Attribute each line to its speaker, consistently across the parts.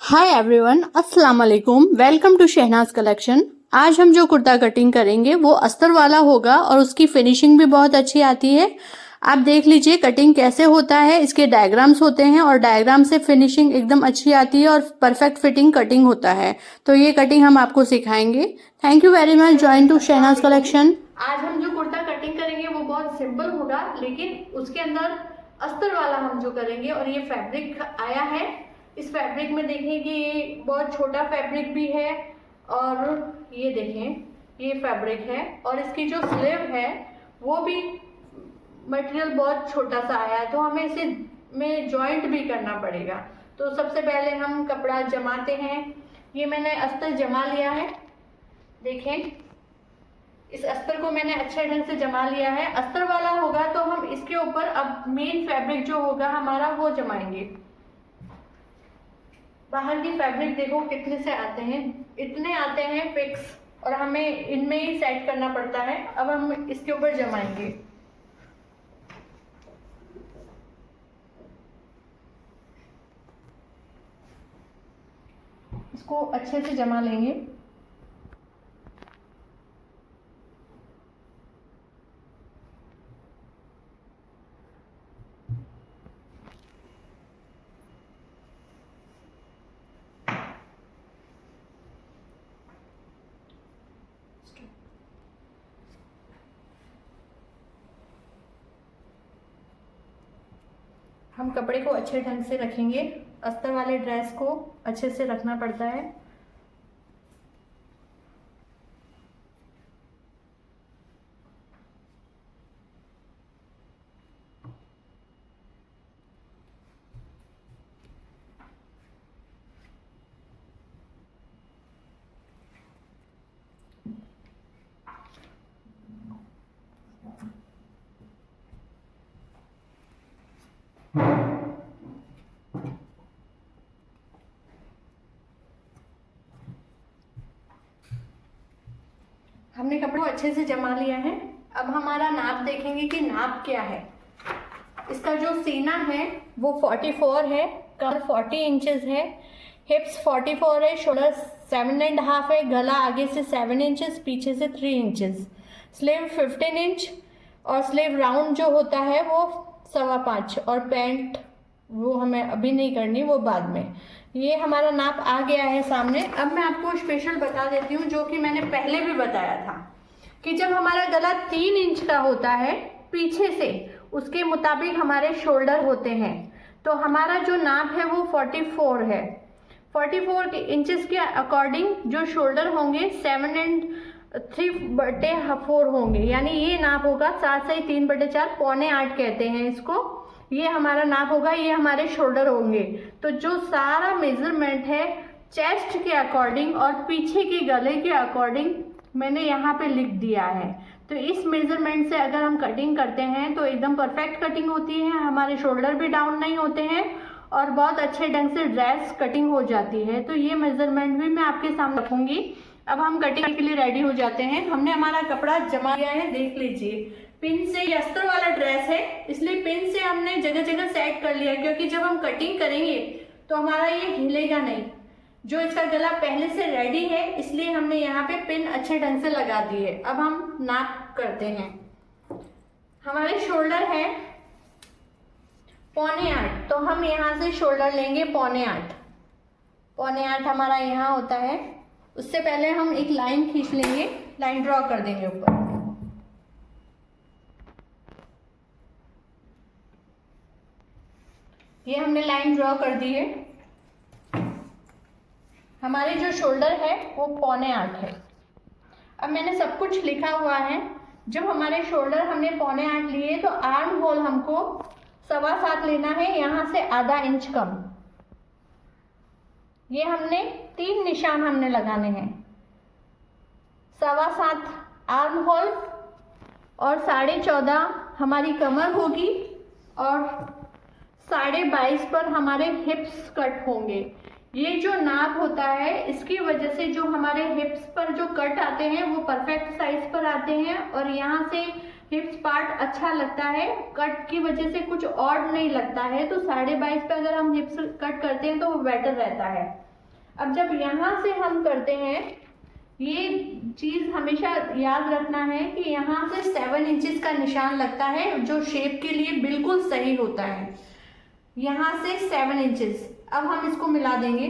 Speaker 1: हाय everyone, अस्सलाम वालेकुम। Welcome to Shahnaz collection. आज हम जो कुर्ता कटिंग करेंगे वो अस्तर वाला होगा और उसकी फिनिशिंग भी बहुत अच्छी आती है। आप देख लीजिए कटिंग कैसे होता है। इसके डायग्राम्स होते हैं और डायग्राम से फिनिशिंग एकदम अच्छी आती है और परफेक्ट फिटिंग कटिंग होता है। तो ये कटिंग हम आपको सिखाएंगे। Thank you very much. Join to Shahnaz collection. आज हम जो कुर्ता कटिंग करेंगे वो बहुत सिंपल होगा, लेकिन उसके अंदर अस्तर वाला हम जो करेंगे। और ये फैब्रिक आया है, इस फैब्रिक में देखें कि ये बहुत छोटा फैब्रिक भी है और ये देखें ये फैब्रिक है और इसकी जो स्लीव है वो भी मटेरियल बहुत छोटा सा आया है, तो हमें इसे में जॉइंट भी करना पड़ेगा। तो सबसे पहले हम कपड़ा जमाते हैं। ये मैंने अस्तर जमा लिया है, देखें इस अस्तर को मैंने अच्छे ढंग से जमा लिया है। अस्तर वाला होगा तो हम इसके ऊपर अब मेन फैब्रिक जो होगा हमारा वो जमाएंगे। बाहर की फैब्रिक देखो कितने से आते हैं, इतने आते हैं फिक्स, और हमें इनमें ही सेट करना पड़ता है। अब हम इसके ऊपर जमाएंगे। इसको अच्छे से जमा लेंगे। हम कपड़े को अच्छे ढंग से रखेंगे। अस्तर वाले ड्रेस को अच्छे से रखना पड़ता है। हमने कपड़े को अच्छे से जमा लिया है। अब हमारा नाप देखेंगे कि नाप क्या है। इसका जो सीना है वो 44 है, कमर 40 इंचेस है, हिप्स 44 है, शोल्डर 7.5 है, गला आगे से 7 इंचेस, पीछे से 3 इंचेस, स्लीव 15 इंच और स्लीव राउंड जो होता है वो 5.25, और पैंट वो हमें अभी नहीं करनी, वो बाद में। ये हमारा नाप आ गया है सामने। अब मैं आपको स्पेशल बता देती हूँ जो कि मैंने पहले भी बताया था कि जब हमारा गला 3 इंच का होता है पीछे से, उसके मुताबिक हमारे शोल्डर होते हैं, तो हमारा जो नाप है वो 44 है। 44 इंचेस के अकॉर्डिंग जो शोल्डर होंगे 7.3/4 होंगे, यानी ये नाप होगा 7 से 3/4, 7.25 कहते हैं इसको। ये हमारा नाप होगा, ये हमारे शोल्डर होंगे। तो जो सारा मेजरमेंट है चेस्ट के अकॉर्डिंग और पीछे के गले के अकॉर्डिंग मैंने यहाँ पे लिख दिया है। तो इस मेजरमेंट से अगर हम कटिंग करते हैं तो एकदम परफेक्ट कटिंग होती है, हमारे शोल्डर भी डाउन नहीं होते हैं और बहुत अच्छे ढंग से ड्रेस कटिंग हो जाती है। तो ये मेजरमेंट भी मैं आपके सामने रखूंगी। अब हम कटिंग के लिए रेडी हो जाते हैं। हमने हमारा कपड़ा जमा लिया है, देख लीजिए। पिन से, ये अस्तर वाला ड्रेस है इसलिए पिन से हमने जगह जगह सेट कर लिया, क्योंकि जब हम कटिंग करेंगे तो हमारा ये हिलेगा नहीं। जो इसका गला पहले से रेडी है इसलिए हमने यहाँ पे पिन अच्छे ढंग से लगा दी है। अब हम नाप करते हैं। हमारे शोल्डर है 7.25, तो हम यहाँ से शोल्डर लेंगे 7.25। 7.25 हमारा यहाँ होता है। उससे पहले हम एक लाइन खींच लेंगे, लाइन ड्रॉ कर देंगे ऊपर। ये हमने लाइन ड्रॉ कर दी है। हमारे जो शोल्डर है वो 7.25 है। अब मैंने सब कुछ लिखा हुआ है। जब हमारे शोल्डर हमने 7.25 लिए तो आर्म होल हमको 7.25 लेना है, यहाँ से आधा इंच कम। ये हमने 3 निशान हमने लगाने हैं, 7.25 आर्म होल और 14.5 हमारी कमर होगी और 22.5 पर हमारे हिप्स कट होंगे। ये जो नाप होता है इसकी वजह से जो हमारे हिप्स पर जो कट आते हैं वो परफेक्ट साइज पर आते हैं और यहाँ से हिप्स पार्ट अच्छा लगता है, कट की वजह से कुछ ऑड नहीं लगता है। तो 22.5 पे अगर हम हिप्स कट करते हैं तो वो बेटर रहता है। अब जब यहाँ से हम करते हैं, ये चीज हमेशा याद रखना है कि यहाँ से 7 इंचेस का निशान लगता है, जो शेप के लिए बिल्कुल सही होता है। यहाँ से 7 इंचेस। अब हम इसको मिला देंगे।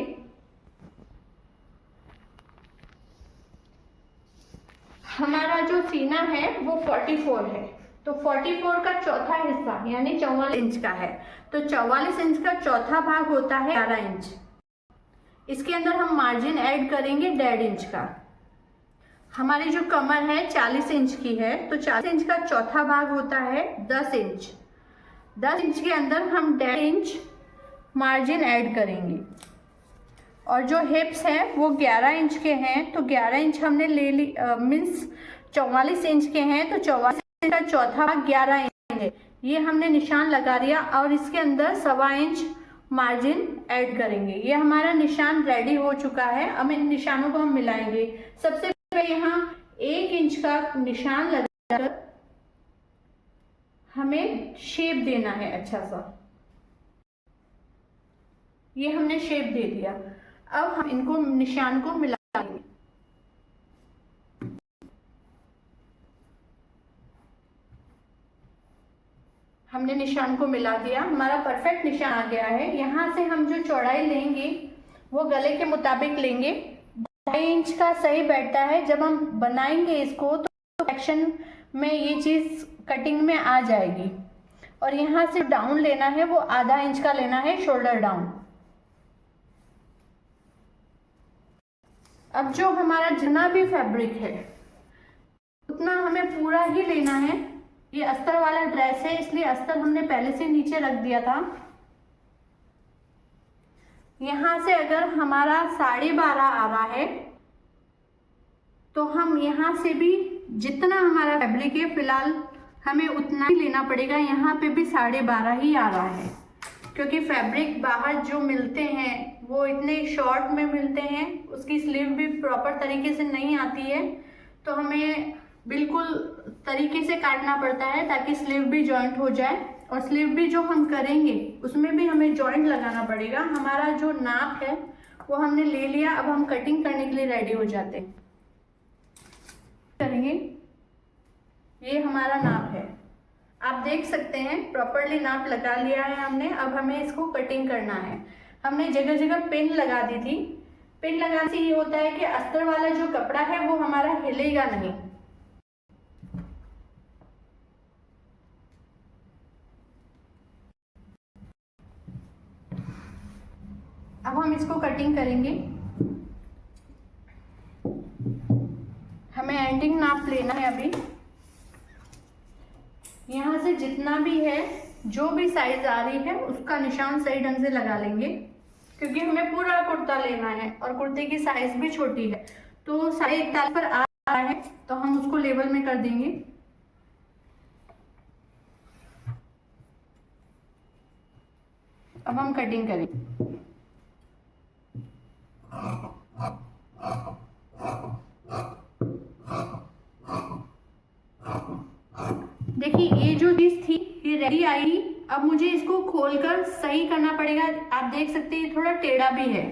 Speaker 1: हमारा जो सीना है वो 44 है, तो 44 का चौथा हिस्सा यानी 44 इंच का है, तो 44 इंच का चौथा भाग होता है 11 इंच। इसके अंदर हम मार्जिन ऐड करेंगे 1.5 इंच का। हमारी जो कमर है 40 इंच की है, तो 40 इंच का चौथा भाग होता है 10 इंच। 10 इंच के अंदर हम 1.5 इंच मार्जिन ऐड करेंगे। और जो हिप्स हैं वो 11 इंच के हैं, तो 11 इंच हमने ले ली, मीन्स 44 इंच के हैं, तो 44 इंच का चौथा भाग 11 इंच है। ये हमने निशान लगा दिया और इसके अंदर 1.25 इंच मार्जिन ऐड करेंगे। ये हमारा निशान रेडी हो चुका है। अब इन निशानों को हम मिलाएंगे। सबसे पहले यहाँ 1 इंच का निशान लगाकर हमें शेप देना है अच्छा सा। ये हमने शेप दे दिया। अब हम इनको निशान को मिलाएंगे। हमने निशान को मिला दिया, हमारा परफेक्ट निशान आ गया है। यहाँ से हम जो चौड़ाई लेंगे वो गले के मुताबिक लेंगे। 2.5 इंच का सही बैठता है। जब हम बनाएंगे इसको तो एक्शन में ये चीज कटिंग में आ जाएगी। और यहाँ से डाउन लेना है वो 0.5 इंच का लेना है, शोल्डर डाउन। अब जो हमारा जितना भी फैब्रिक है उतना हमें पूरा ही लेना है। ये अस्तर वाला ड्रेस है, इसलिए अस्तर हमने पहले से नीचे रख दिया था। यहाँ से अगर हमारा 12.5 आ रहा है तो हम यहाँ से भी जितना हमारा फैब्रिक है फिलहाल हमें उतना ही लेना पड़ेगा। यहाँ पे भी 12.5 ही आ रहा है, क्योंकि फैब्रिक बाहर जो मिलते हैं वो इतने शॉर्ट में मिलते हैं, उसकी स्लीव भी प्रॉपर तरीके से नहीं आती है, तो हमें बिल्कुल तरीके से काटना पड़ता है ताकि स्लीव भी जॉइंट हो जाए। और स्लीव भी जो हम करेंगे उसमें भी हमें जॉइंट लगाना पड़ेगा। हमारा जो नाप है वो हमने ले लिया। अब हम कटिंग करने के लिए रेडी हो जाते हैं। करेंगे, ये हमारा नाप है, आप देख सकते हैं प्रॉपरली नाप लगा लिया है हमने। अब हमें इसको कटिंग करना है। हमने जगह जगह पिन लगा दी थी। पिन लगाने से ये होता है कि अस्तर वाला जो कपड़ा है वो हमारा हिलेगा नहीं। अब हम इसको कटिंग करेंगे। हमें एंडिंग नाप लेना है। अभी यहाँ से जितना भी है, जो भी साइज आ रही है उसका निशान सही ढंग से लगा लेंगे, क्योंकि हमें पूरा कुर्ता लेना है और कुर्ते की साइज भी छोटी है। तो साइज ताल पर आ रहा है तो हम उसको लेवल में कर देंगे। अब हम कटिंग करेंगे। देखिए ये जो चीज थी ये रेडी आई। अब मुझे इसको खोलकर सही करना पड़ेगा। आप देख सकते हैं थोड़ा टेढ़ा भी है,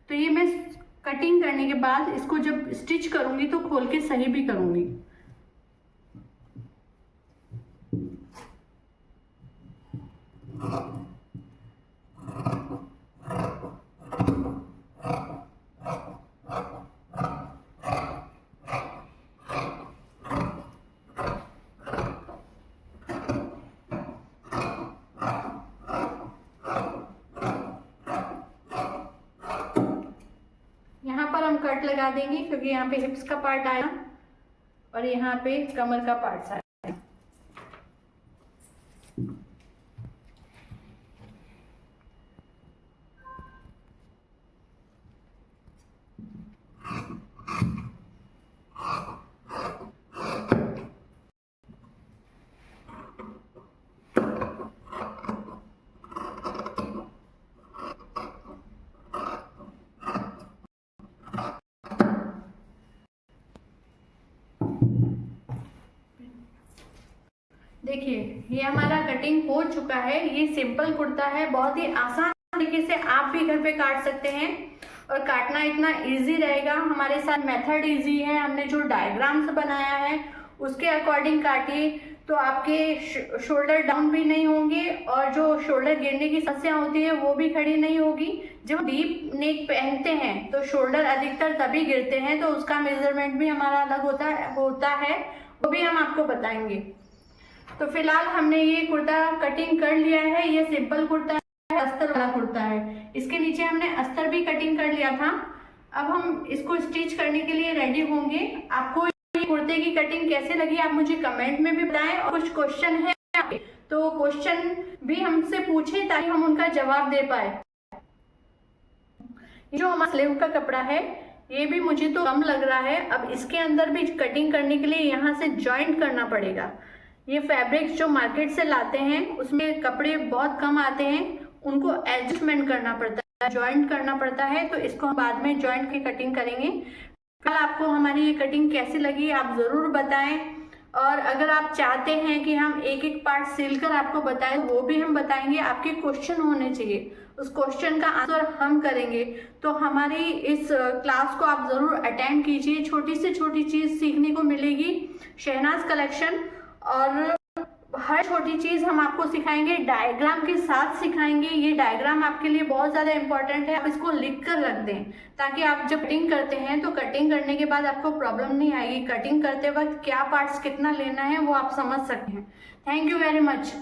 Speaker 1: तो ये मैं कटिंग करने के बाद इसको जब स्टिच करूंगी तो खोल के सही भी करूंगी। यहाँ पर हम कट लगा देंगे, क्योंकि यहाँ पे हिप्स का पार्ट आया और यहाँ पे कमर का पार्ट आया। देखिए ये हमारा कटिंग हो चुका है। ये सिंपल कुर्ता है, बहुत ही आसान तरीके से आप भी घर पे काट सकते हैं। और काटना इतना इजी रहेगा। हमारे साथ मेथड इजी है, हमने जो डायग्राम्स बनाया है उसके अकॉर्डिंग काटिए तो आपके शोल्डर डाउन भी नहीं होंगे और जो शोल्डर गिरने की समस्या होती है वो भी खड़ी नहीं होगी। जब डीप नेक पहनते हैं तो शोल्डर अधिकतर तभी गिरते हैं, तो उसका मेजरमेंट भी हमारा अलग होता है, वो भी हम आपको बताएंगे। तो फिलहाल हमने ये कुर्ता कटिंग कर लिया है। ये सिंपल कुर्ता है, अस्तर वाला कुर्ता है। इसके नीचे हमने अस्तर भी कटिंग कर लिया था। अब हम इसको स्टिच करने के लिए रेडी होंगे। आपको ये कुर्ते की कटिंग कैसे लगी आप मुझे कमेंट में भी बताएं, और कुछ क्वेश्चन है तो क्वेश्चन भी हमसे पूछें ताकि हम उनका जवाब दे पाए। ये जो हमारा स्लीव का कपड़ा है ये भी मुझे तो कम लग रहा है। अब इसके अंदर भी कटिंग करने के लिए यहाँ से जॉइंट करना पड़ेगा। ये फैब्रिक्स जो मार्केट से लाते हैं उसमें कपड़े बहुत कम आते हैं, उनको एडजस्टमेंट करना पड़ता है, जॉइंट करना पड़ता है। तो इसको हम बाद में जॉइंट की कटिंग करेंगे। कल आपको हमारी ये कटिंग कैसी लगी आप ज़रूर बताएं, और अगर आप चाहते हैं कि हम एक एक पार्ट सिलकर आपको बताएं वो भी हम बताएंगे। आपके क्वेश्चन होने चाहिए, उस क्वेश्चन का आंसर हम करेंगे। तो हमारी इस क्लास को आप ज़रूर अटेंड कीजिए, छोटी से छोटी चीज़ सीखने को मिलेगी शहनाज कलेक्शन, और हर छोटी चीज हम आपको सिखाएंगे, डायग्राम के साथ सिखाएंगे। ये डायग्राम आपके लिए बहुत ज्यादा इंपॉर्टेंट है, आप इसको लिख कर रख दें ताकि आप जब कटिंग करते हैं तो कटिंग करने के बाद आपको प्रॉब्लम नहीं आएगी। कटिंग करते वक्त क्या पार्ट्स कितना लेना है वो आप समझ सकते हैं। Thank you very much.